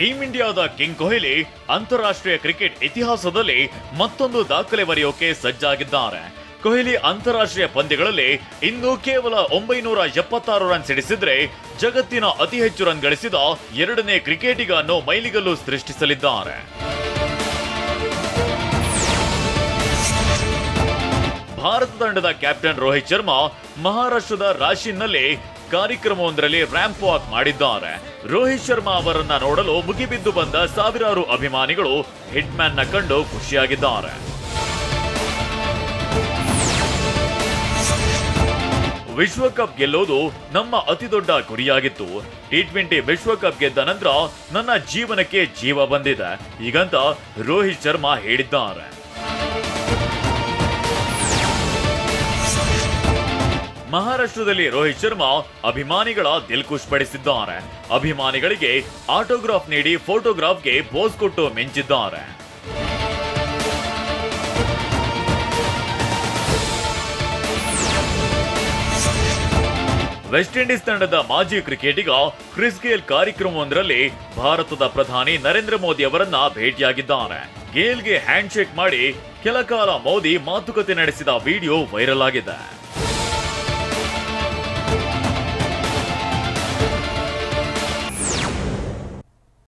Team ಇಂಡಿಯಾದ king Kohli ಅಂತಾರಾಷ್ಟ್ರೀಯ cricket ಇತಿಹಾಸದಲ್ಲಿ ಮತ್ತೊಂದು ದಾಖಲೆ ಬರೆಯೋಕೆ ಸಜ್ಜಾಗಿದ್ದಾರೆ. ಕೊಹ್ಲಿ ಅಂತಾರಾಷ್ಟ್ರೀಯ ಪಂದ್ಯಗಳಲ್ಲಿ ಇನ್ನೂ ಕೇವಲ 976 ರನ್ ಸಿಡಿಸಿದ್ರೆ ಜಗತ್ತಿನ ಅತಿ ಹೆಚ್ಚು ರನ್ ಗಳಿಸಿದ ಎರಡನೇ ಕ್ರಿಕೆಟಿಗ ಅನ್ನೋ ಮೈಲಿಗಲ್ಲು ಸೃಷ್ಟಿಸಲಿದ್ದಾರೆ. ಭಾರತ ತಂಡದ ಕ್ಯಾಪ್ಟನ್ ರೋಹಿತ್ ಶರ್ಮಾ ಮಹಾರಾಷ್ಟ್ರದ ರಾಶಿನ್ನಲ್ಲಿ ಕಾರ್ಯಕ್ರಮವೊಂದರಲ್ಲಿ ರ್ಯಾಂಪ್ ವಾಕ್ ಮಾಡಿದ್ದಾರೆ. ರೋಹಿತ್ ಶರ್ಮಾ ಅವರನ್ನ ನೋಡಲು ಮುಗಿಬಿದ್ದು ಬಂದ ಸಾವಿರಾರು ಅಭಿಮಾನಿಗಳು ಹಿಟ್ ಮ್ಯಾನ್ ನ ಕಂಡು ಖುಷಿಯಾಗಿದ್ದಾರೆ. ವಿಶ್ವಕಪ್ ಗೆಲ್ಲೋದು ನಮ್ಮ ಅತಿದೊಡ್ಡ ಗುರಿಯಾಗಿತ್ತು. T20 ವಿಶ್ವಕಪ್ ಗೆದ್ದ ನಂತರ ನನ್ನ ಜೀವನಕ್ಕೆ ಜೀವ ಬಂದಿದೆ, ಹೀಗಂತ ರೋಹಿತ್ ಶರ್ಮಾ ಹೇಳಿದ್ದಾರೆ. ಮಹಾರಾಷ್ಟ್ರದಲ್ಲಿ ರೋಹಿತ್ ಶರ್ಮಾ ಅಭಿಮಾನಿಗಳ ದಿಲ್ ಖುಷ್ ಪಡಿಸಿದ್ದಾರೆ. ಅಭಿಮಾನಿಗಳಿಗೆ ಆಟೋಗ್ರಾಫ್ ನೀಡಿ ಫೋಟೋಗ್ರಾಫ್ಗೆ ಪೋಸ್ ಕೊಟ್ಟು ಮಿಂಚಿದ್ದಾರೆ. ವೆಸ್ಟ್ ಇಂಡೀಸ್ ತಂಡದ ಮಾಜಿ ಕ್ರಿಕೆಟಿಗ ಕ್ರಿಸ್ ಗೇಲ್ ಕಾರ್ಯಕ್ರಮವೊಂದರಲ್ಲಿ ಭಾರತದ ಪ್ರಧಾನಿ ನರೇಂದ್ರ ಮೋದಿ ಅವರನ್ನ ಭೇಟಿಯಾಗಿದ್ದಾರೆ. ಗೇಲ್ಗೆ ಹ್ಯಾಂಡ್ ಶೇಕ್ ಮಾಡಿ ಕೆಲ ಕಾಲ ಮೋದಿ ಮಾತುಕತೆ ನಡೆಸಿದ ವಿಡಿಯೋ ವೈರಲ್ ಆಗಿದೆ.